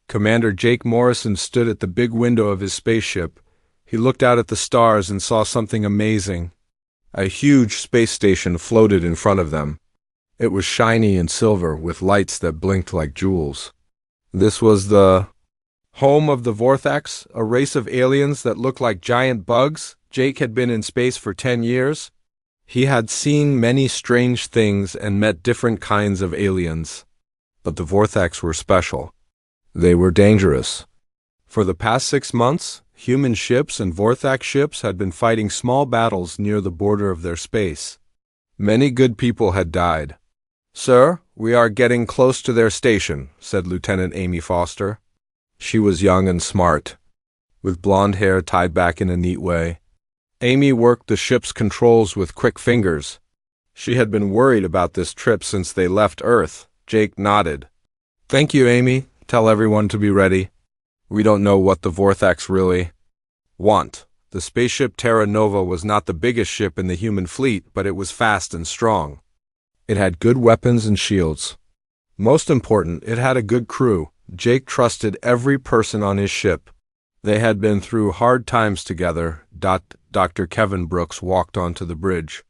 Commander Jake Morrison stood at the big window of his spaceship. He looked out at the stars and saw something amazing. A huge space station floated in front of them. It was shiny and silver, with lights that blinked like jewels. This was the home of the Vorthax, a race of aliens that looked like giant bugs. Jake had been in space for 10 years. He had seen many strange things and met different kinds of aliens. But the Vorthax were special. They were dangerous. For the past 6 months, human ships and Vorthax ships had been fighting small battles near the border of their space. Many good people had died. "Sir, we are getting close to their station," said Lieutenant Amy Foster. She was young and smart, with blonde hair tied back in a neat way. Amy worked the ship's controls with quick fingers. She had been worried about this trip since they left Earth. Jake nodded. "Thank you, Amy. Tell everyone to be ready. We don't know what the Vorthax really want." The spaceship Terra Nova was not the biggest ship in the human fleet, but it was fast and strong. It had good weapons and shields. Most important, it had a good crew. Jake trusted every person on his ship. They had been through hard times together. Dr. Kevin Brooks walked onto the bridge.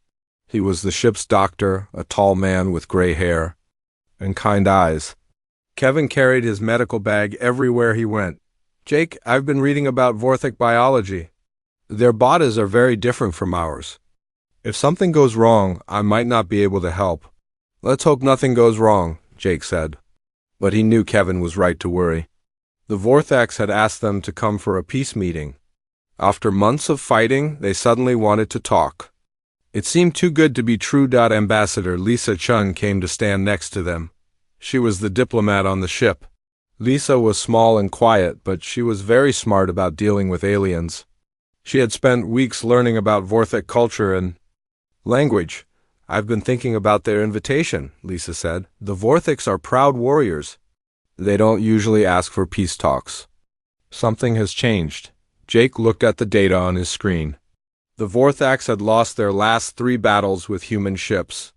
He was the ship's doctor, a tall man with gray hair and kind eyes. Kevin carried his medical bag everywhere he went. "Jake, I've been reading about Vorthax biology. Their bodies are very different from ours. If something goes wrong, I might not be able to help." "Let's hope nothing goes wrong," Jake said. But he knew Kevin was right to worry. The Vorthax had asked them to come for a peace meeting. After months of fighting, they suddenly wanted to talk. It seemed too good to be true. Ambassador Lisa Chun came to stand next to them. She was the diplomat on the ship. Lisa was small and quiet, but she was very smart about dealing with aliens. She had spent weeks learning about Vorthax culture and language. "I've been thinking about their invitation," Lisa said. "The Vorthax are proud warriors. They don't usually ask for peace talks." Something has changed. Jake looked at the data on his screen. The Vorthax had lost their last 3 battles with human ships.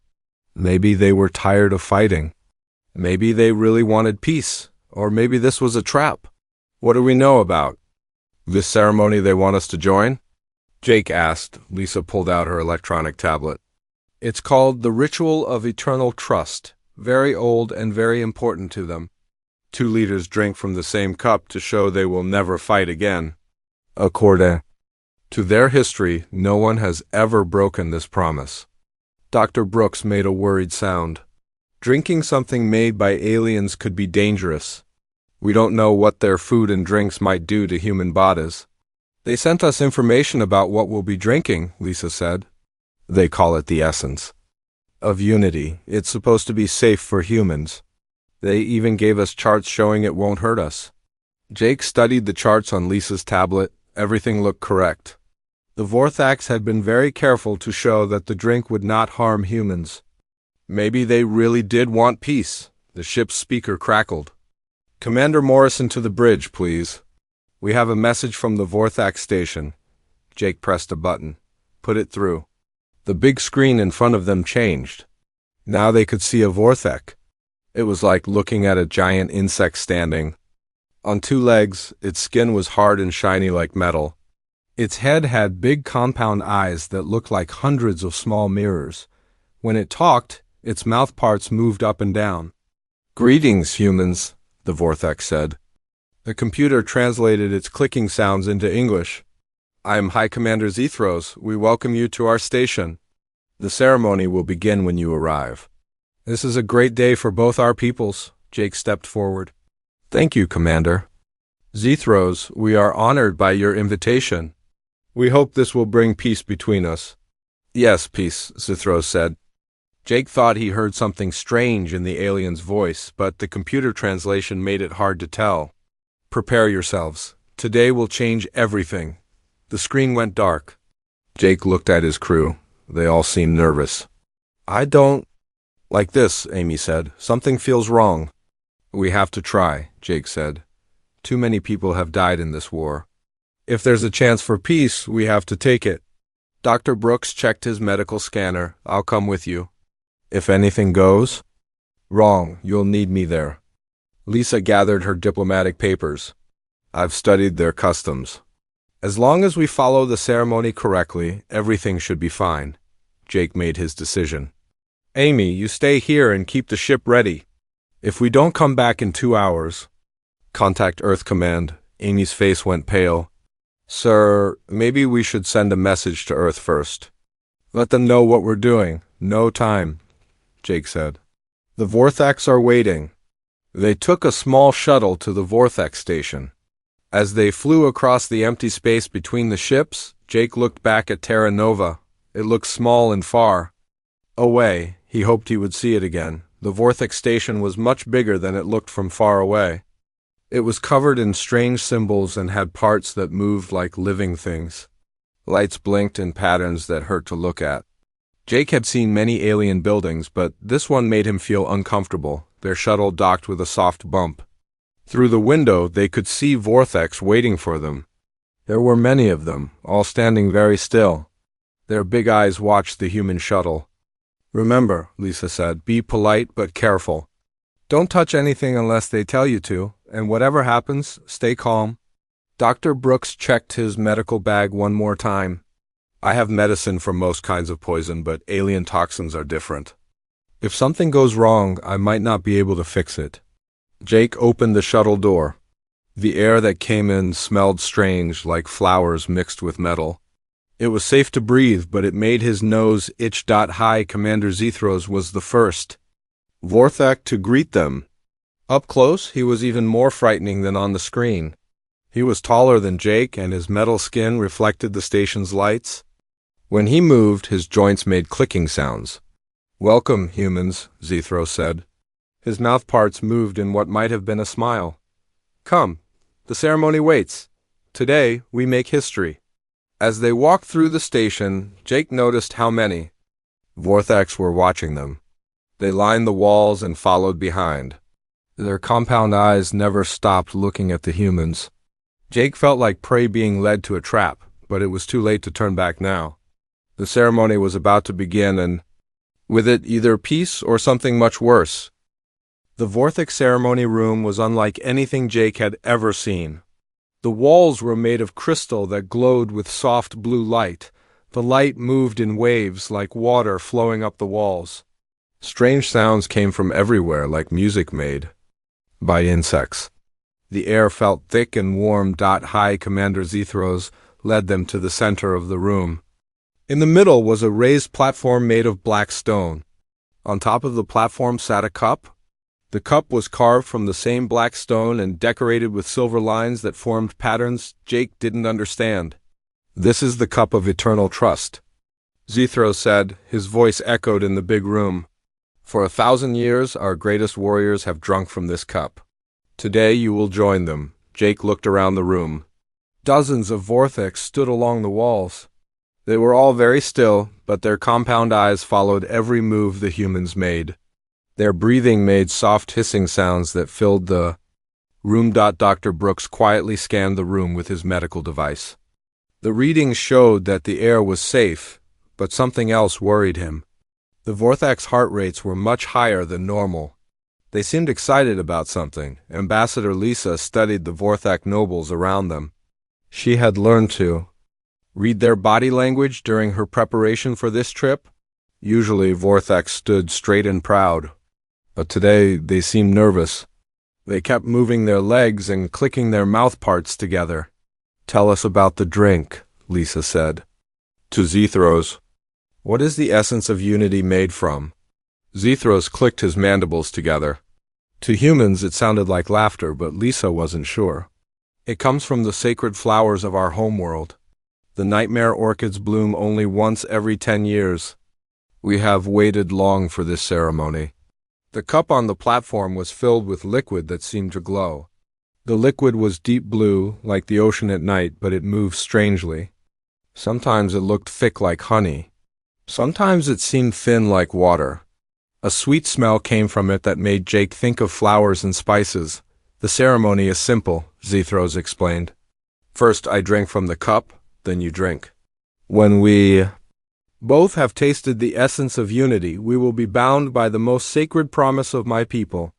Maybe they were tired of fighting. Maybe they really wanted peace. Or maybe this was a trap. "What do we know about this ceremony they want us to join?" Jake asked. Lisa pulled out her electronic tablet. "It's called the Ritual of Eternal Trust. Very old and very important to them. 2 leaders drink from the same cup to show they will never fight again. According to their history, no one has ever broken this promise." Dr. Brooks made a worried sound. "Drinking something made by aliens could be dangerous. We don't know what their food and drinks might do to human bodies." "They sent us information about what we'll be drinking," Lisa said. "They call it the essence of unity. It's supposed to be safe for humans. They even gave us charts showing it won't hurt us." Jake studied the charts on Lisa's tablet. Everything looked correct. The Vorthax had been very careful to show that the drink would not harm humans. Maybe they really did want peace. The ship's speaker crackled. "Commander Morrison to the bridge, please. We have a message from the Vorthax station." Jake pressed a button. Put it through. The big screen in front of them changed. Now they could see a Vorthax. It was like looking at a giant insect standing on 2 legs. Its skin was hard and shiny like metal. Its head had big compound eyes that looked like hundreds of small mirrors. When it talked, its mouth parts moved up and down. "Greetings, humans," the Vorthax said. The computer translated its clicking sounds into English. "I am High Commander Zethros. We welcome you to our station. The ceremony will begin when you arrive." "This is a great day for both our peoples." Jake stepped forward. "Thank you, Commander." "Zethros, we are honored by your invitation. We hope this will bring peace between us." "Yes, peace," Zethros said. Jake thought he heard something strange in the alien's voice, but the computer translation made it hard to tell. "Prepare yourselves. Today will change everything." The screen went dark. Jake looked at his crew. They all seemed nervous. "I don't like this," Amy said. "Something feels wrong." "We have to try," Jake said. "Too many people have died in this war. If there's a chance for peace, we have to take it." Dr. Brooks checked his medical scanner. "I'll come with you. If anything goes wrong, you'll need me there." Lisa gathered her diplomatic papers. I've studied their customs. As long as we follow the ceremony correctly, everything should be fine. Jake made his decision. Amy, you stay here and keep the ship ready. If we don't come back in 2 hours, contact Earth Command. Amy's face went pale. Sir, maybe we should send a message to Earth first. Let them know what we're doing. No time, Jake said. The Vortex are waiting. They took a small shuttle to the Vortex station. As they flew across the empty space between the ships, Jake looked back at Terra Nova. It looked small and far away. He hoped he would see it again. The Vortex station was much bigger than it looked from far away. It was covered in strange symbols and had parts that moved like living things. Lights blinked in patterns that hurt to look at. Jake had seen many alien buildings, but this one made him feel uncomfortable. Their shuttle docked with a soft bump. Through the window, they could see Vortex waiting for them. There were many of them, all standing very still. Their big eyes watched the human shuttle. Remember, Lisa said, be polite but careful. Don't touch anything unless they tell you to, and whatever happens, stay calm. Dr. Brooks checked his medical bag one more time. I have medicine for most kinds of poison, but alien toxins are different. If something goes wrong, I might not be able to fix it. Jake opened the shuttle door. The air that came in smelled strange, like flowers mixed with metal. It was safe to breathe, but it made his nose itch. Hi, Commander Zethros was the first Vorthak to greet them. Up close, he was even more frightening than on the screen. He was taller than Jake, and his metal skin reflected the station's lights. When he moved, his joints made clicking sounds. Welcome, humans, Zethros said. His mouth parts moved in what might have been a smile. Come, the ceremony waits. Today, we make history. As they walked through the station, Jake noticed how many Vorthax were watching them. They lined the walls and followed behind. Their compound eyes never stopped looking at the humans. Jake felt like prey being led to a trap, but it was too late to turn back now. The ceremony was about to begin, and with it either peace or something much worse. The Vorthic ceremony room was unlike anything Jake had ever seen. The walls were made of crystal that glowed with soft blue light. The light moved in waves like water flowing up the walls. Strange sounds came from everywhere, like music made by insects. The air felt thick and warm. High Commander Zethros led them to the center of the room. In the middle was a raised platform made of black stone. On top of the platform sat a cup. The cup was carved from the same black stone and decorated with silver lines that formed patterns Jake didn't understand. This is the cup of eternal trust, Zethros said. His voice echoed in the big room. For 1,000 years, our greatest warriors have drunk from this cup. Today you will join them. Jake looked around the room. Dozens of Vortex stood along the walls. They were all very still, but their compound eyes followed every move the humans made. Their breathing made soft hissing sounds that filled the room. Dr. Brooks quietly scanned the room with his medical device. The readings showed that the air was safe, but something else worried him. The Vorthak's heart rates were much higher than normal. They seemed excited about something. Ambassador Lisa studied the Vorthak nobles around them. She had learned to read their body language during her preparation for this trip. Usually Vorthak stood straight and proud, but today they seemed nervous. They kept moving their legs and clicking their mouth parts together. Tell us about the drink, Lisa said. To Zethros, what is the essence of unity made from? Zethros clicked his mandibles together. To humans it sounded like laughter, but Lisa wasn't sure. It comes from the sacred flowers of our homeworld. The nightmare orchids bloom only once every 10 years. We have waited long for this ceremony. The cup on the platform was filled with liquid that seemed to glow. The liquid was deep blue, like the ocean at night, but it moved strangely. Sometimes it looked thick like honey. Sometimes it seemed thin like water. A sweet smell came from it that made Jake think of flowers and spices. The ceremony is simple, Zethros explained. First I drink from the cup, then you drink. When we both have tasted the essence of unity, we will be bound by the most sacred promise of my people.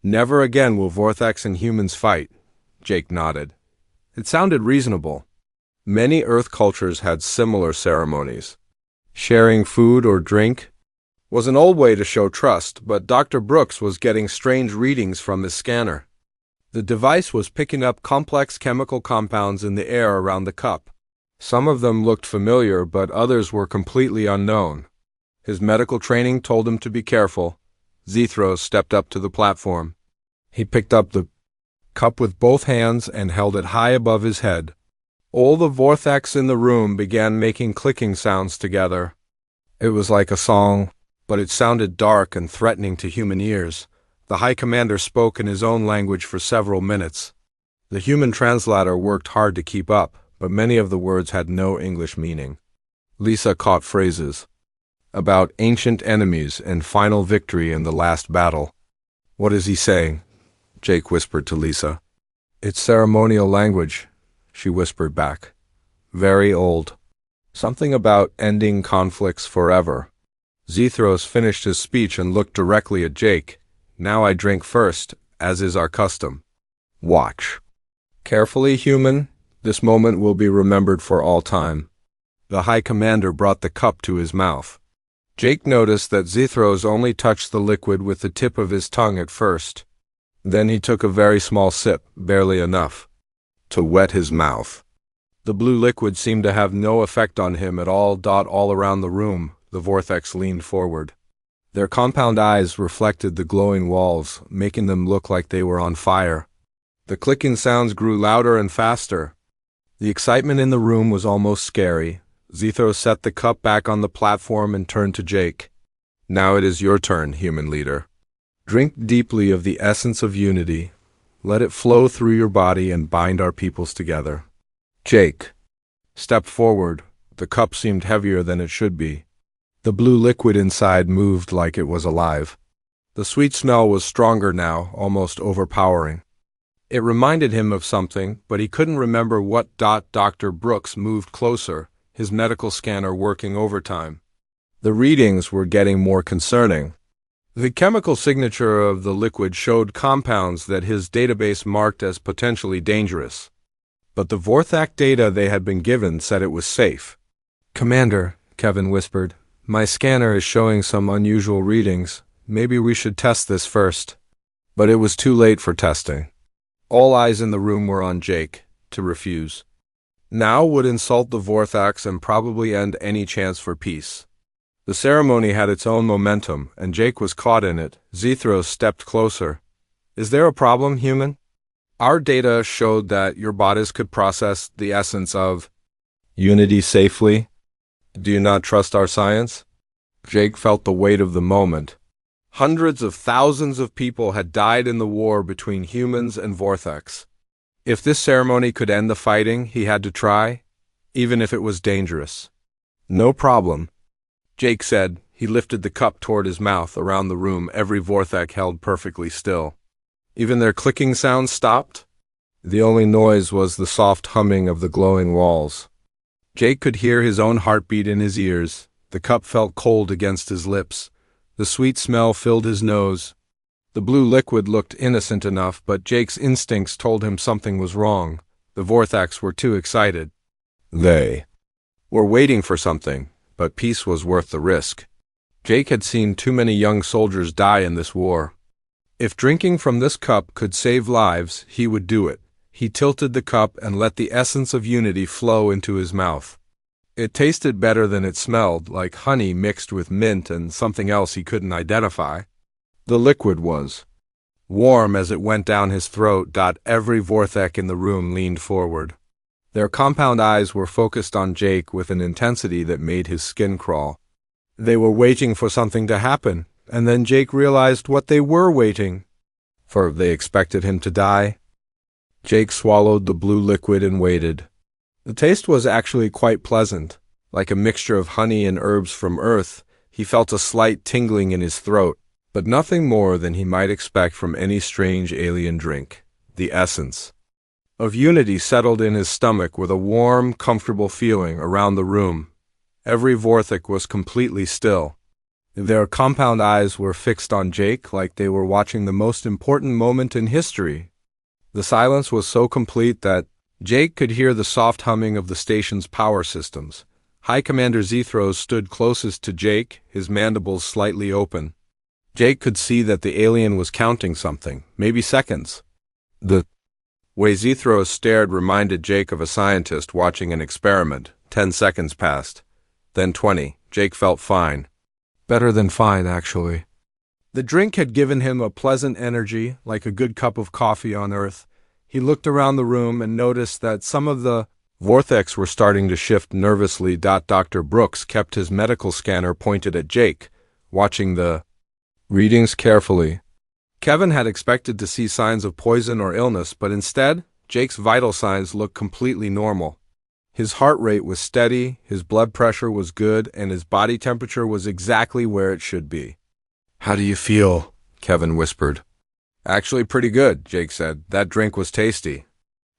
Never again will Vortex and humans fight, Jake nodded. It sounded reasonable. Many Earth cultures had similar ceremonies. Sharing food or drink was an old way to show trust, but Dr. Brooks was getting strange readings from his scanner. The device was picking up complex chemical compounds in the air around the cup. Some of them looked familiar, but others were completely unknown. His medical training told him to be careful. Zethros stepped up to the platform. He picked up the cup with both hands and held it high above his head. All the Vortex in the room began making clicking sounds together. It was like a song, but it sounded dark and threatening to human ears. The High Commander spoke in his own language for several minutes. The human translator worked hard to keep up, but many of the words had no English meaning. Lisa caught phrases about ancient enemies and final victory in the last battle. "What is he saying?" Jake whispered to Lisa. "It's ceremonial language," she whispered back. "Very old. Something about ending conflicts forever." Zethros finished his speech and looked directly at Jake. "Now I drink first, as is our custom. Watch carefully, human. This moment will be remembered for all time." The High Commander brought the cup to his mouth. Jake noticed that Zethros only touched the liquid with the tip of his tongue at first. Then he took a very small sip, barely enough to wet his mouth. The blue liquid seemed to have no effect on him at all. All around the room, the Vortex leaned forward. Their compound eyes reflected the glowing walls, making them look like they were on fire. The clicking sounds grew louder and faster. The excitement in the room was almost scary. Zethros set the cup back on the platform and turned to Jake. "Now it is your turn, human leader. Drink deeply of the essence of unity. Let it flow through your body and bind our peoples together." Jake stepped forward. The cup seemed heavier than it should be. The blue liquid inside moved like it was alive. The sweet smell was stronger now, almost overpowering. It reminded him of something, but he couldn't remember what. Dr. Brooks moved closer, his medical scanner working overtime. The readings were getting more concerning. The chemical signature of the liquid showed compounds that his database marked as potentially dangerous. But the Vorthak data they had been given said it was safe. "Commander," Kevin whispered, "my scanner is showing some unusual readings. Maybe we should test this first." But it was too late for testing. All eyes in the room were on Jake. To refuse now would insult the Vorthax and probably end any chance for peace. The ceremony had its own momentum, and Jake was caught in it. Zethros stepped closer. "Is there a problem, human? Our data showed that your bodies could process the essence of unity safely. Do you not trust our science?" Jake felt the weight of the moment. Hundreds of thousands of people had died in the war between humans and Vortex. If this ceremony could end the fighting, he had to try, even if it was dangerous. "No problem," Jake said. He lifted the cup toward his mouth. Around the room, every Vorthak held perfectly still. Even their clicking sounds stopped. The only noise was the soft humming of the glowing walls. Jake could hear his own heartbeat in his ears. The cup felt cold against his lips. The sweet smell filled his nose. The blue liquid looked innocent enough, but Jake's instincts told him something was wrong. The Vorthax were too excited. They were waiting for something, but peace was worth the risk. Jake had seen too many young soldiers die in this war. If drinking from this cup could save lives, he would do it. He tilted the cup and let the essence of unity flow into his mouth. It tasted better than it smelled, like honey mixed with mint and something else he couldn't identify. The liquid was warm as it went down his throat. Every Vorthak in the room leaned forward. Their compound eyes were focused on Jake with an intensity that made his skin crawl. They were waiting for something to happen, and then Jake realized what they were waiting for. They expected him to die. Jake swallowed the blue liquid and waited. The taste was actually quite pleasant, like a mixture of honey and herbs from Earth. He felt a slight tingling in his throat, but nothing more than he might expect from any strange alien drink. The essence of unity settled in his stomach with a warm, comfortable feeling around the room. Every Vorthak was completely still. Their compound eyes were fixed on Jake like they were watching the most important moment in history. The silence was so complete that Jake could hear the soft humming of the station's power systems. High Commander Zethros stood closest to Jake, his mandibles slightly open. Jake could see that the alien was counting something, maybe seconds. The way Zethros stared reminded Jake of a scientist watching an experiment. 10 seconds passed. Then 20. Jake felt fine. Better than fine, actually. The drink had given him a pleasant energy, like a good cup of coffee on Earth. He looked around the room and noticed that some of the vortex were starting to shift nervously. Dr. Brooks kept his medical scanner pointed at Jake, watching the readings carefully. Kevin had expected to see signs of poison or illness, but instead, Jake's vital signs looked completely normal. His heart rate was steady, his blood pressure was good, and his body temperature was exactly where it should be. "How do you feel?" Kevin whispered. "Actually pretty good," Jake said. "That drink was tasty."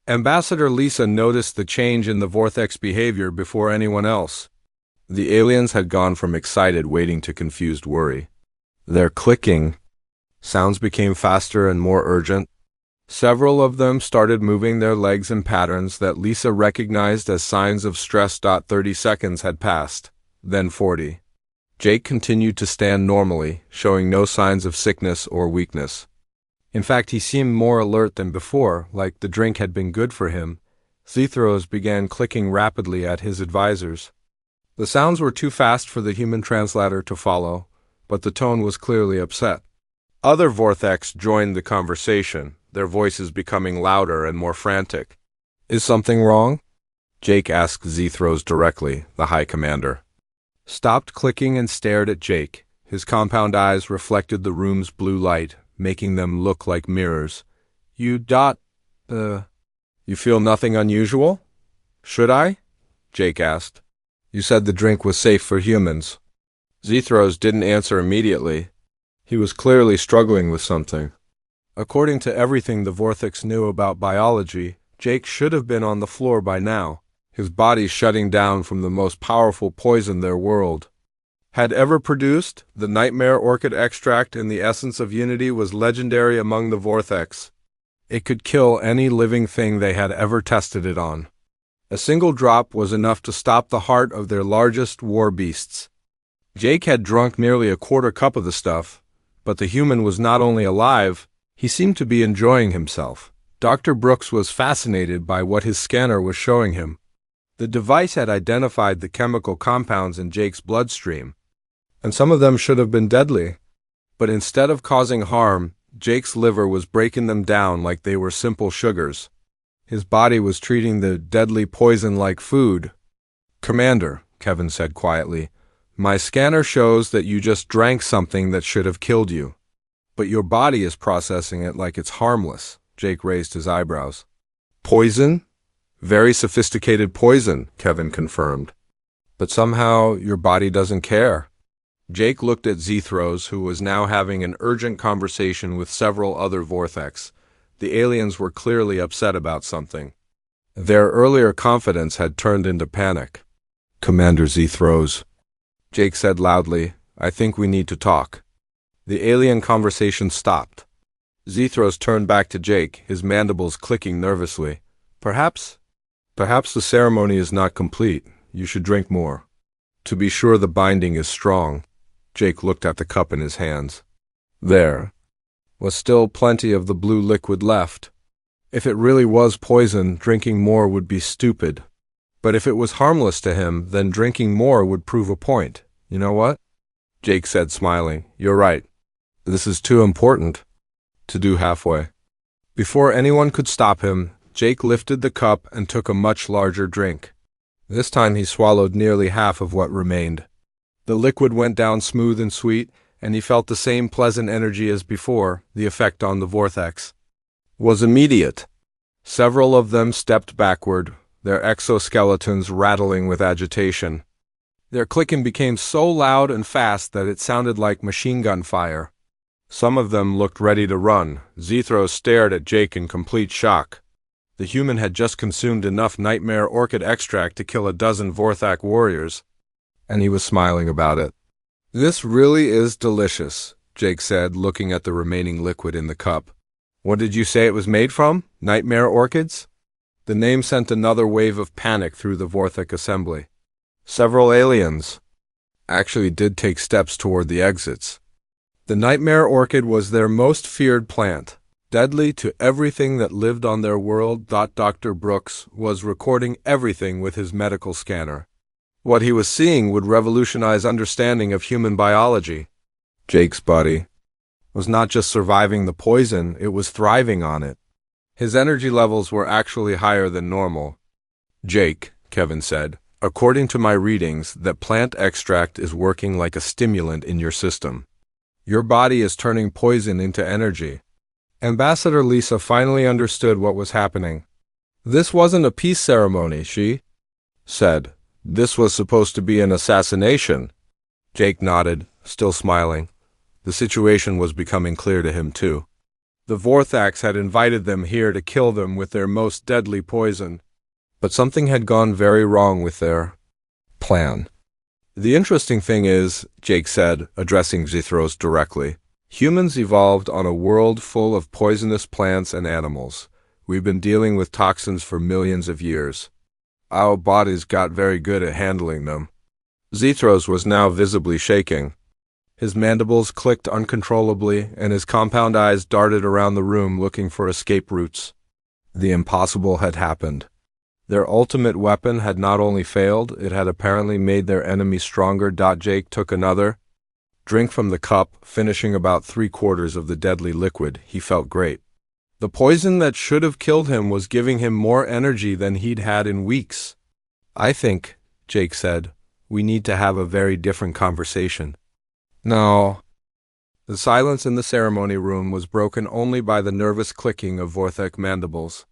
Ambassador Lisa noticed the change in the vortex behavior before anyone else. The aliens had gone from excited waiting to confused worry. Their clicking sounds became faster and more urgent. Several of them started moving their legs in patterns that Lisa recognized as signs of stress. 30 seconds had passed, then 40. Jake continued to stand normally, showing no signs of sickness or weakness. In fact, he seemed more alert than before, like the drink had been good for him. Zethros began clicking rapidly at his advisors. The sounds were too fast for the human translator to follow, but the tone was clearly upset. Other vortex joined the conversation, their voices becoming louder and more frantic. "Is something wrong?" Jake asked Zethros directly, the High Commander. Stopped clicking and stared at Jake. His compound eyes reflected the room's blue light, making them look like mirrors. You feel nothing unusual?" "Should I?" Jake asked. "You said the drink was safe for humans." Zethros didn't answer immediately. He was clearly struggling with something. According to everything the Vortex knew about biology, Jake should have been on the floor by now, his body shutting down from the most powerful poison their world had ever produced. The nightmare orchid extract in the essence of unity was legendary among the Vortex. It could kill any living thing they had ever tested it on. A single drop was enough to stop the heart of their largest war beasts. Jake had drunk nearly a quarter cup of the stuff, but the human was not only alive, he seemed to be enjoying himself. Dr. Brooks was fascinated by what his scanner was showing him. The device had identified the chemical compounds in Jake's bloodstream, and some of them should have been deadly. But instead of causing harm, Jake's liver was breaking them down like they were simple sugars. His body was treating the deadly poison like food. "Commander," Kevin said quietly, "my scanner shows that you just drank something that should have killed you. But your body is processing it like it's harmless." Jake raised his eyebrows. "Poison? Very sophisticated poison," Kevin confirmed. "But somehow your body doesn't care." Jake looked at Zethros, who was now having an urgent conversation with several other Vortex. The aliens were clearly upset about something. Their earlier confidence had turned into panic. "Commander Zethros," Jake said loudly, "I think we need to talk." The alien conversation stopped. Zethros turned back to Jake, his mandibles clicking nervously. Perhaps the ceremony is not complete. You should drink more. To be sure the binding is strong." Jake looked at the cup in his hands. There was still plenty of the blue liquid left. If it really was poison, drinking more would be stupid. But if it was harmless to him, then drinking more would prove a point. "You know what?" Jake said, smiling. "You're right. This is too important to do halfway." Before anyone could stop him, Jake lifted the cup and took a much larger drink. This time he swallowed nearly half of what remained. The liquid went down smooth and sweet, and he felt the same pleasant energy as before. The effect on the Vortex was immediate. Several of them stepped backward, their exoskeletons rattling with agitation. Their clicking became so loud and fast that it sounded like machine gun fire. Some of them looked ready to run. Zethros stared at Jake in complete shock. The human had just consumed enough nightmare orchid extract to kill a dozen Vorthak warriors, and he was smiling about it. This really is delicious, Jake said, looking at the remaining liquid in the cup. What did you say it was made from? Nightmare orchids? The name sent another wave of panic through the Vorthok assembly. Several aliens actually did take steps toward the exits. The nightmare orchid was their most feared plant, deadly to everything that lived on their world. Dr. Brooks was recording everything with his medical scanner. What he was seeing would revolutionize understanding of human biology. Jake's body was not just surviving the poison, it was thriving on it. His energy levels were actually higher than normal. Jake, Kevin said, according to my readings, that plant extract is working like a stimulant in your system. Your body is turning poison into energy. Ambassador Lisa finally understood what was happening. This wasn't a peace ceremony, she said. This was supposed to be an assassination. Jake nodded, still smiling. The situation was becoming clear to him, too. The Vorthax had invited them here to kill them with their most deadly poison. But something had gone very wrong with their plan. The interesting thing is, Jake said, addressing Zithros directly, humans evolved on a world full of poisonous plants and animals. We've been dealing with toxins for millions of years. Our bodies got very good at handling them. Zithros was now visibly shaking. His mandibles clicked uncontrollably, and his compound eyes darted around the room looking for escape routes. The impossible had happened. Their ultimate weapon had not only failed, it had apparently made their enemy stronger. Jake took another drink from the cup, finishing about 3/4 of the deadly liquid. He felt great. The poison that should have killed him was giving him more energy than he'd had in weeks. I think, Jake said, we need to have a very different conversation. No. The silence in the ceremony room was broken only by the nervous clicking of Vorthok mandibles.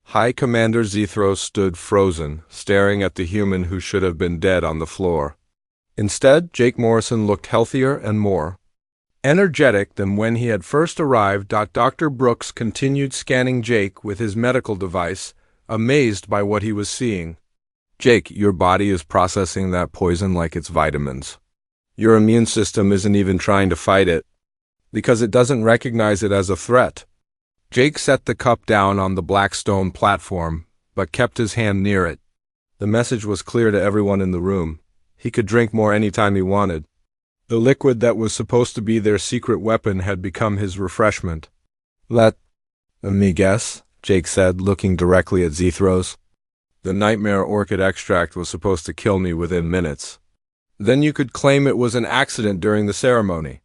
High Commander Zithros stood frozen, staring at the human who should have been dead on the floor. Instead, Jake Morrison looked healthier and more energetic than when he had first arrived. Dr. Brooks continued scanning Jake with his medical device, amazed by what he was seeing. Jake, your body is processing that poison like it's vitamins. Your immune system isn't even trying to fight it, because it doesn't recognize it as a threat. Jake set the cup down on the black stone platform, but kept his hand near it. The message was clear to everyone in the room. He could drink more anytime he wanted. The liquid that was supposed to be their secret weapon had become his refreshment. Let me guess, Jake said, looking directly at Zithros. The nightmare orchid extract was supposed to kill me within minutes. Then you could claim it was an accident during the ceremony.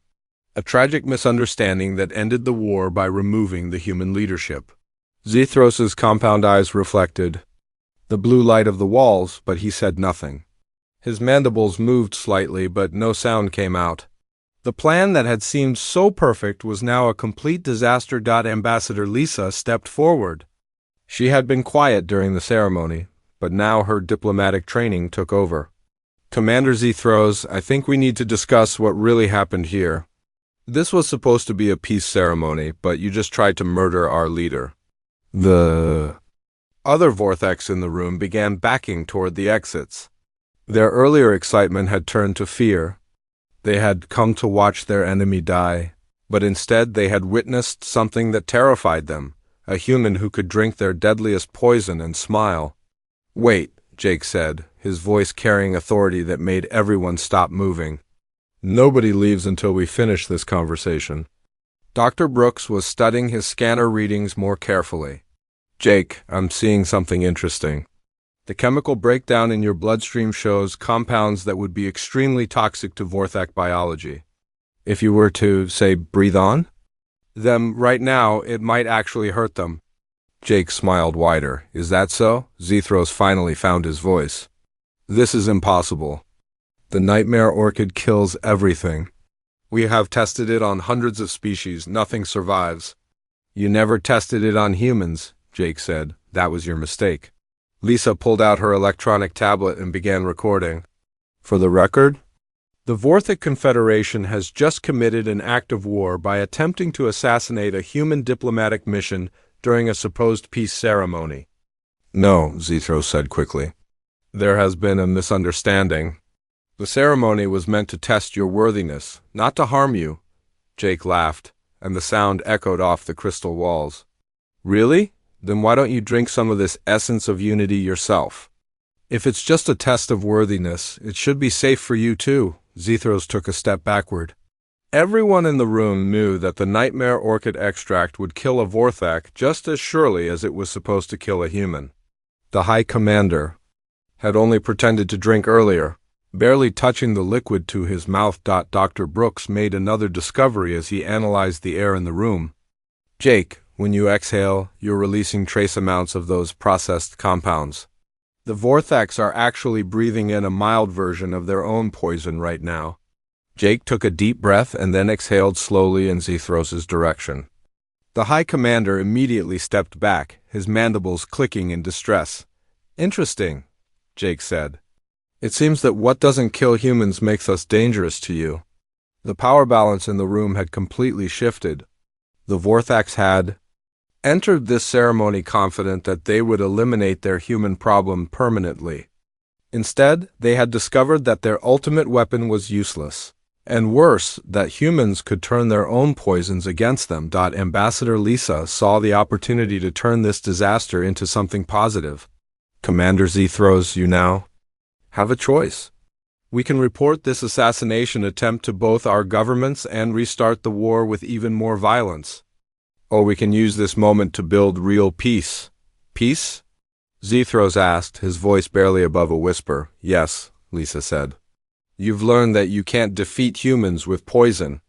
A tragic misunderstanding that ended the war by removing the human leadership. Zithros's compound eyes reflected the blue light of the walls, but he said nothing. His mandibles moved slightly, but no sound came out. The plan that had seemed so perfect was now a complete disaster. Ambassador Lisa stepped forward. She had been quiet during the ceremony, but now her diplomatic training took over. Commander Zithros, I think we need to discuss what really happened here. This was supposed to be a peace ceremony, but you just tried to murder our leader. The other Vorthax in the room began backing toward the exits. Their earlier excitement had turned to fear. They had come to watch their enemy die, but instead they had witnessed something that terrified them, a human who could drink their deadliest poison and smile. Wait, Jake said, his voice carrying authority that made everyone stop moving. Nobody leaves until we finish this conversation. Dr. Brooks was studying his scanner readings more carefully. Jake, I'm seeing something interesting. The chemical breakdown in your bloodstream shows compounds that would be extremely toxic to Vorthak biology. If you were to, say, breathe on them right now, it might actually hurt them. Jake smiled wider. Is that so? Zithros finally found his voice. This is impossible. The nightmare orchid kills everything. We have tested it on hundreds of species. Nothing survives. You never tested it on humans, Jake said. That was your mistake. Lisa pulled out her electronic tablet and began recording. For the record, the Vorthak Confederation has just committed an act of war by attempting to assassinate a human diplomatic mission during a supposed peace ceremony. No, Zithros said quickly. There has been a misunderstanding. The ceremony was meant to test your worthiness, not to harm you. Jake laughed, and the sound echoed off the crystal walls. Really? Then why don't you drink some of this essence of unity yourself? If it's just a test of worthiness, it should be safe for you too. Zethros took a step backward. Everyone in the room knew that the nightmare orchid extract would kill a Vorthak just as surely as it was supposed to kill a human. The High Commander had only pretended to drink earlier, barely touching the liquid to his mouth. Dr. Brooks made another discovery as he analyzed the air in the room. Jake, when you exhale, you're releasing trace amounts of those processed compounds. The Vorthaks are actually breathing in a mild version of their own poison right now. Jake took a deep breath and then exhaled slowly in Zethros' direction. The High Commander immediately stepped back, his mandibles clicking in distress. Interesting, Jake said. It seems that what doesn't kill humans makes us dangerous to you. The power balance in the room had completely shifted. The Vorthaks had entered this ceremony confident that they would eliminate their human problem permanently. Instead, they had discovered that their ultimate weapon was useless. And worse, that humans could turn their own poisons against them. Ambassador Lisa saw the opportunity to turn this disaster into something positive. Commander Zethros, you now have a choice. We can report this assassination attempt to both our governments and restart the war with even more violence. Or we can use this moment to build real peace. Peace? Zethros asked, his voice barely above a whisper. Yes, Lisa said. You've learned that you can't defeat humans with poison.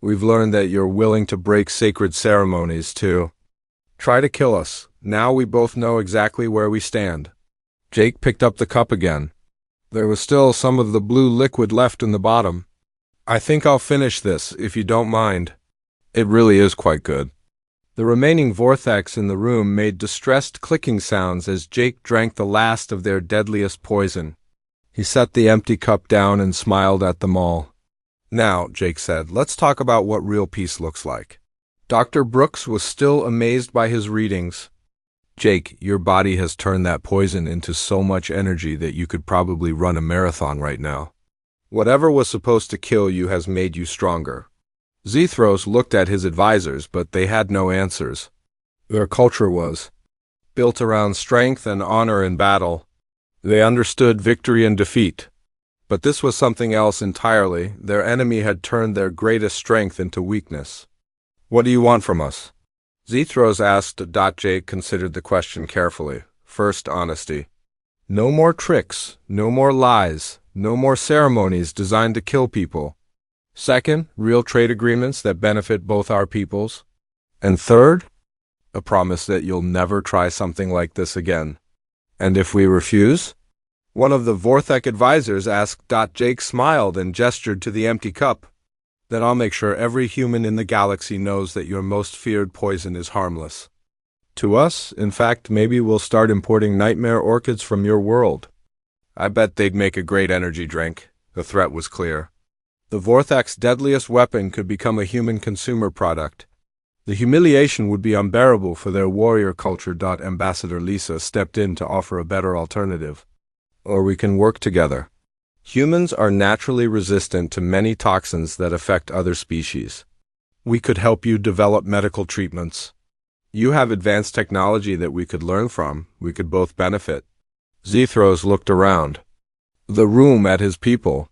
We've learned that you're willing to break sacred ceremonies, too. Try to kill us. Now we both know exactly where we stand. Jake picked up the cup again. There was still some of the blue liquid left in the bottom. I think I'll finish this, if you don't mind. It really is quite good. The remaining Vorthaks in the room made distressed clicking sounds as Jake drank the last of their deadliest poison. He set the empty cup down and smiled at them all. Now, Jake said, let's talk about what real peace looks like. Dr. Brooks was still amazed by his readings. Jake, your body has turned that poison into so much energy that you could probably run a marathon right now. Whatever was supposed to kill you has made you stronger. Zethros looked at his advisors, but they had no answers. Their culture was built around strength and honor in battle. They understood victory and defeat. But this was something else entirely. Their enemy had turned their greatest strength into weakness. What do you want from us? Zethros asked. Jake considered the question carefully. First, honesty. No more tricks, no more lies, no more ceremonies designed to kill people. Second, real trade agreements that benefit both our peoples. And third, a promise that you'll never try something like this again. And if we refuse? One of the Vorthak advisors asked. Jake smiled and gestured to the empty cup. Then I'll make sure every human in the galaxy knows that your most feared poison is harmless. To us, in fact, maybe we'll start importing nightmare orchids from your world. I bet they'd make a great energy drink. The threat was clear. The Vorthak's deadliest weapon could become a human consumer product. The humiliation would be unbearable for their warrior culture. Ambassador Lisa stepped in to offer a better alternative. Or we can work together. Humans are naturally resistant to many toxins that affect other species. We could help you develop medical treatments. You have advanced technology that we could learn from. We could both benefit. Zethros looked around. The room at his people.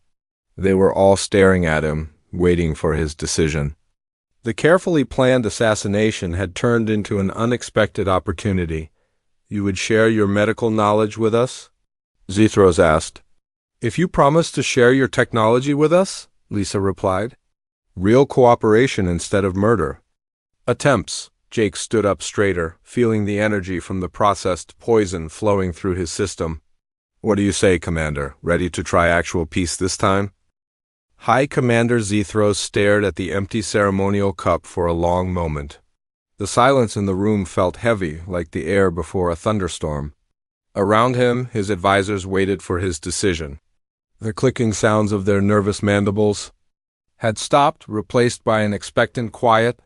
They were all staring at him, waiting for his decision. The carefully planned assassination had turned into an unexpected opportunity. You would share your medical knowledge with us? Zethros asked. If you promise to share your technology with us, Lisa replied. Real cooperation instead of murder. Attempts. Jake stood up straighter, feeling the energy from the processed poison flowing through his system. What do you say, Commander? Ready to try actual peace this time? High Commander Zethros stared at the empty ceremonial cup for a long moment. The silence in the room felt heavy, like the air before a thunderstorm. Around him, his advisors waited for his decision. The clicking sounds of their nervous mandibles had stopped, replaced by an expectant quiet.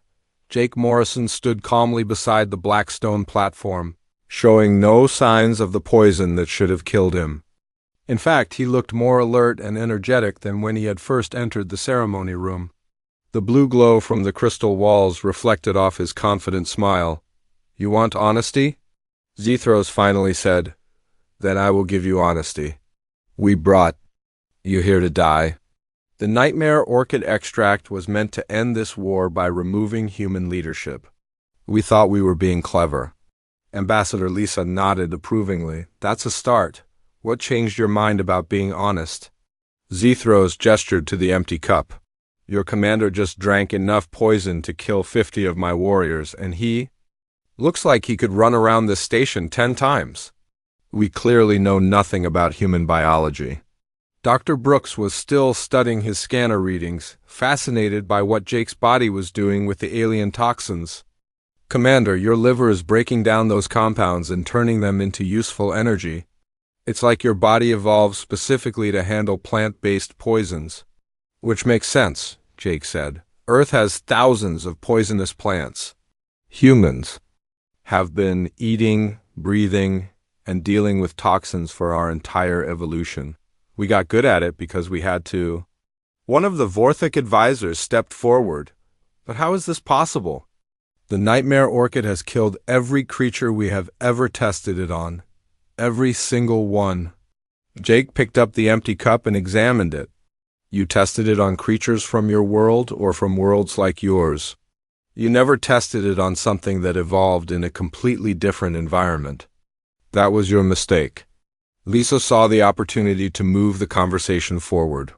Jake Morrison stood calmly beside the black stone platform, showing no signs of the poison that should have killed him. In fact, he looked more alert and energetic than when he had first entered the ceremony room. The blue glow from the crystal walls reflected off his confident smile. "You want honesty?" Zethros finally said. "Then I will give you honesty. We brought you here to die." The nightmare orchid extract was meant to end this war by removing human leadership. We thought we were being clever. Ambassador Lisa nodded approvingly. "That's a start. What changed your mind about being honest?" Zethros gestured to the empty cup. "Your commander just drank enough poison to kill 50 of my warriors, and he looks like he could run around this station 10 times. We clearly know nothing about human biology." Dr. Brooks was still studying his scanner readings, fascinated by what Jake's body was doing with the alien toxins. "Commander, your liver is breaking down those compounds and turning them into useful energy. It's like your body evolved specifically to handle plant-based poisons." "Which makes sense," Jake said. "Earth has thousands of poisonous plants. Humans have been eating, breathing, and dealing with toxins for our entire evolution. We got good at it because we had to." One of the Vorthic advisors stepped forward. "But how is this possible?" "The nightmare orchid has killed every creature we have ever tested it on. Every single one." Jake picked up the empty cup and examined it. "You tested it on creatures from your world or from worlds like yours? You never tested it on something that evolved in a completely different environment. That was your mistake." Lisa saw the opportunity to move the conversation forward.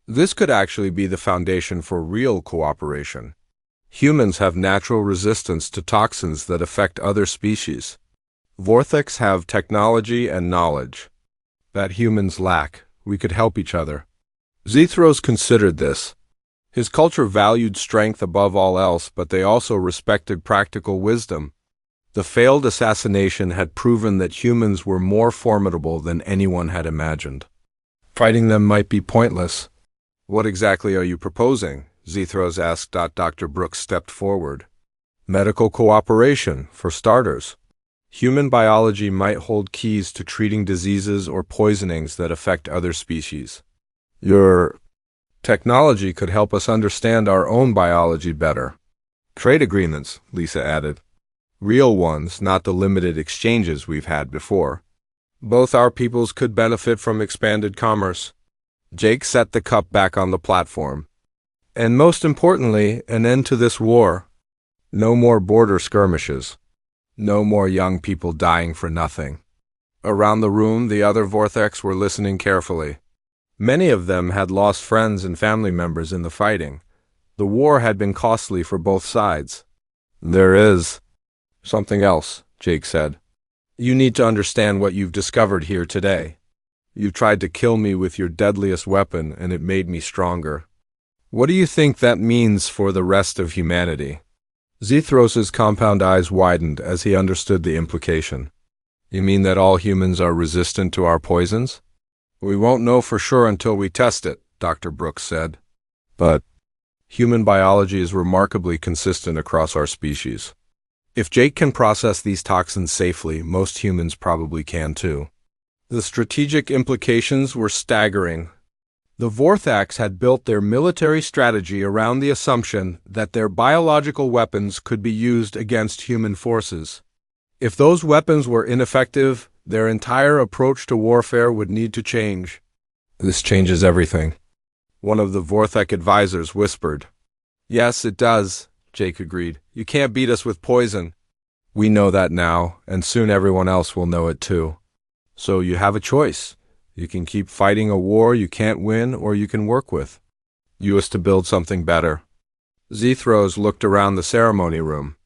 This could actually be the foundation for real cooperation. Humans have natural resistance to toxins that affect other species. Vorthics have technology and knowledge that humans lack. We could help each other. Zethros considered this. His culture valued strength above all else, but they also respected practical wisdom. The failed assassination had proven that humans were more formidable than anyone had imagined. Fighting them might be pointless. "What exactly are you proposing?" Zethros asked. Dr. Brooks stepped forward. "Medical cooperation, for starters. Human biology might hold keys to treating diseases or poisonings that affect other species. Your technology could help us understand our own biology better." "Trade agreements," Lisa added. "Real ones, not the limited exchanges we've had before. Both our peoples could benefit from expanded commerce." Jake set the cup back on the platform. "And most importantly, an end to this war. No more border skirmishes. No more young people dying for nothing." Around the room, the other Vortex were listening carefully. Many of them had lost friends and family members in the fighting. The war had been costly for both sides. "There is something else," Jake said. "You need to understand what you've discovered here today. You've tried to kill me with your deadliest weapon, and it made me stronger. What do you think that means for the rest of humanity?" Zethros' compound eyes widened as he understood the implication. "You mean that all humans are resistant to our poisons?" "We won't know for sure until we test it," Dr. Brooks said. "But human biology is remarkably consistent across our species. If Jake can process these toxins safely, most humans probably can too." The strategic implications were staggering. The Vorthax had built their military strategy around the assumption that their biological weapons could be used against human forces. If those weapons were ineffective, their entire approach to warfare would need to change. "This changes everything," one of the Vorthak advisors whispered. "Yes, it does," Jake agreed. "You can't beat us with poison." "We know that now, and soon everyone else will know it too. So you have a choice. You can keep fighting a war you can't win, or you can work with us to build something better." Zethros looked around the ceremony room.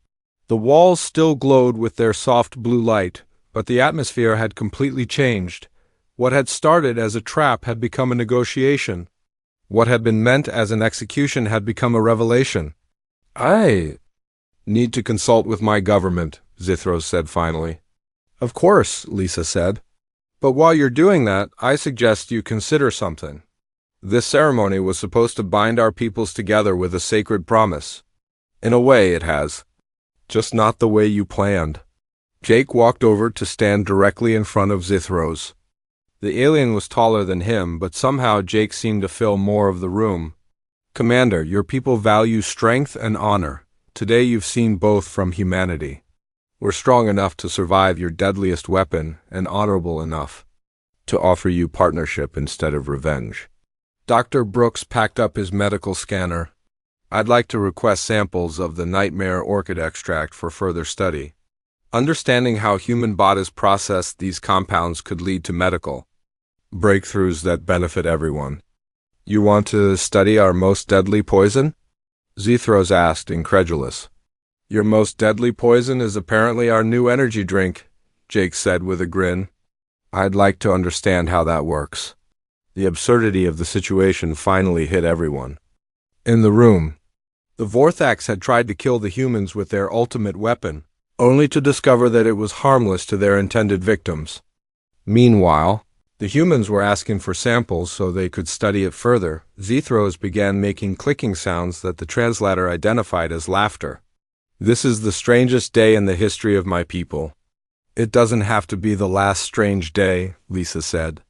The walls still glowed with their soft blue light, but the atmosphere had completely changed. What had started as a trap had become a negotiation. What had been meant as an execution had become a revelation. "I need to consult with my government," Zethros said finally. "Of course," Lisa said. "But while you're doing that, I suggest you consider something. This ceremony was supposed to bind our peoples together with a sacred promise. In a way, it has. Just not the way you planned." Jake walked over to stand directly in front of Zethros. The alien was taller than him, but somehow Jake seemed to fill more of the room. "Commander, your people value strength and honor. Today you've seen both from humanity. We're strong enough to survive your deadliest weapon and honorable enough to offer you partnership instead of revenge." Dr. Brooks packed up his medical scanner. "I'd like to request samples of the nightmare orchid extract for further study. Understanding how human bodies process these compounds could lead to medical breakthroughs that benefit everyone." "You want to study our most deadly poison?" Zethros asked, incredulous. "Your most deadly poison is apparently our new energy drink," Jake said with a grin. "I'd like to understand how that works." The absurdity of the situation finally hit everyone. In the room, the Vorthax had tried to kill the humans with their ultimate weapon, only to discover that it was harmless to their intended victims. Meanwhile, the humans were asking for samples so they could study it further. Zethros began making clicking sounds that the translator identified as laughter. "This is the strangest day in the history of my people." "It doesn't have to be the last strange day," Lisa said.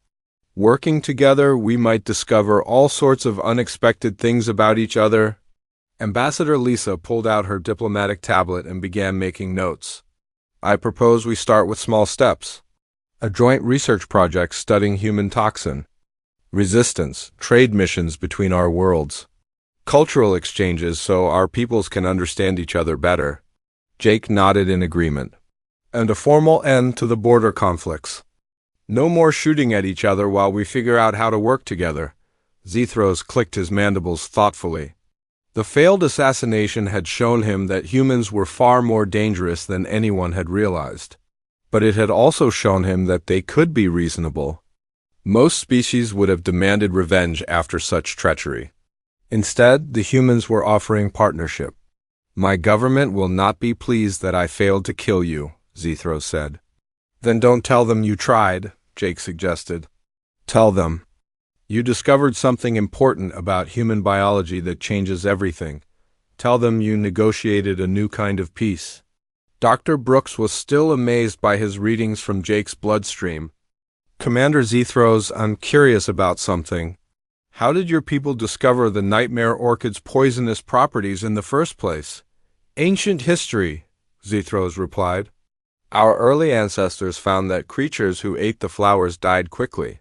"Working together, we might discover all sorts of unexpected things about each other." Ambassador Lisa pulled out her diplomatic tablet and began making notes. "I propose we start with small steps. A joint research project studying human toxin, resistance, trade missions between our worlds, cultural exchanges so our peoples can understand each other better." Jake nodded in agreement. "And a formal end to the border conflicts. No more shooting at each other while we figure out how to work together." Zethros clicked his mandibles thoughtfully. The failed assassination had shown him that humans were far more dangerous than anyone had realized. But it had also shown him that they could be reasonable. Most species would have demanded revenge after such treachery. Instead, the humans were offering partnership. "My government will not be pleased that I failed to kill you," Zethros said. "Then don't tell them you tried," Jake suggested. "Tell them you discovered something important about human biology that changes everything. Tell them you negotiated a new kind of peace." Dr. Brooks was still amazed by his readings from Jake's bloodstream. "Commander Zethros, I'm curious about something. How did your people discover the nightmare orchid's poisonous properties in the first place?" "Ancient history," Zethros replied. "Our early ancestors found that creatures who ate the flowers died quickly.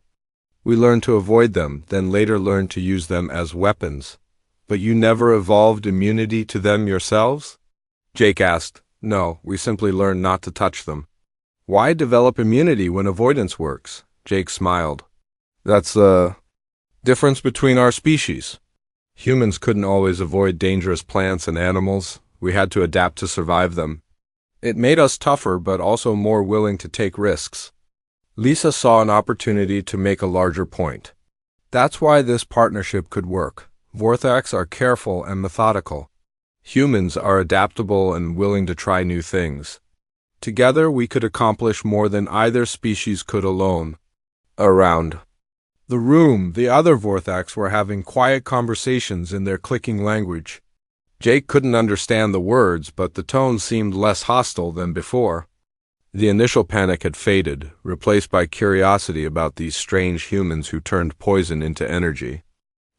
We learned to avoid them, then later learned to use them as weapons." "But you never evolved immunity to them yourselves?" Jake asked. "No, we simply learned not to touch them." "Why develop immunity when avoidance works?" Jake smiled. "That's the difference between our species. Humans couldn't always avoid dangerous plants and animals. We had to adapt to survive them. It made us tougher but also more willing to take risks." Lisa saw an opportunity to make a larger point. "That's why this partnership could work. Vorthax are careful and methodical. Humans are adaptable and willing to try new things. Together we could accomplish more than either species could alone." Around the room, the other Vorthax were having quiet conversations in their clicking language. Jake couldn't understand the words, but the tone seemed less hostile than before. The initial panic had faded, replaced by curiosity about these strange humans who turned poison into energy.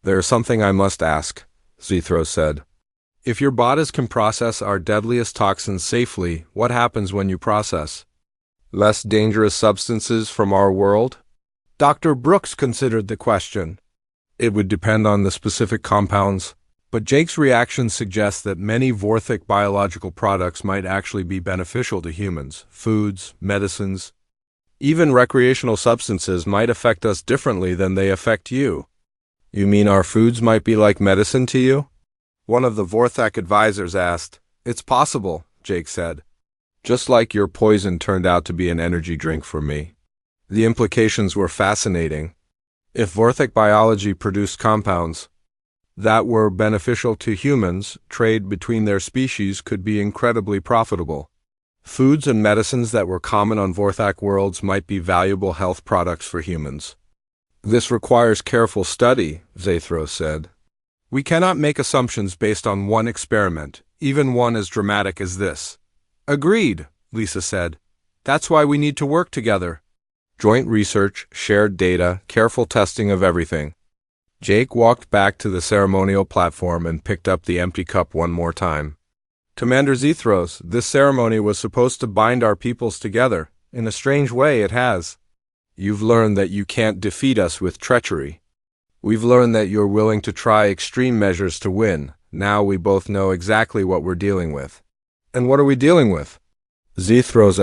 "There is something I must ask," Zethros said. "If your bodies can process our deadliest toxins safely, what happens when you process less dangerous substances from our world?" Dr. Brooks considered the question. "It would depend on the specific compounds, but Jake's reaction suggests that many Vorthic biological products might actually be beneficial to humans. Foods, medicines, even recreational substances might affect us differently than they affect you." "You mean our foods might be like medicine to you?" one of the Vorthac advisors asked. "It's possible," Jake said. "Just like your poison turned out to be an energy drink for me." The implications were fascinating. If Vorthic biology produced compounds that were beneficial to humans, trade between their species could be incredibly profitable. Foods and medicines that were common on Vorthac worlds might be valuable health products for humans. "This requires careful study," Zethros said. "We cannot make assumptions based on one experiment, even one as dramatic as this." "Agreed," Lisa said. "That's why we need to work together." Joint research, shared data, careful testing of everything. Jake walked back to the ceremonial platform and picked up the empty cup one more time. Commander Zethros, this ceremony was supposed to bind our peoples together. In a strange way, it has. You've learned that you can't defeat us with treachery. We've learned that you're willing to try extreme measures to win. Now we both know exactly what we're dealing with. And what are we dealing with? Zethros,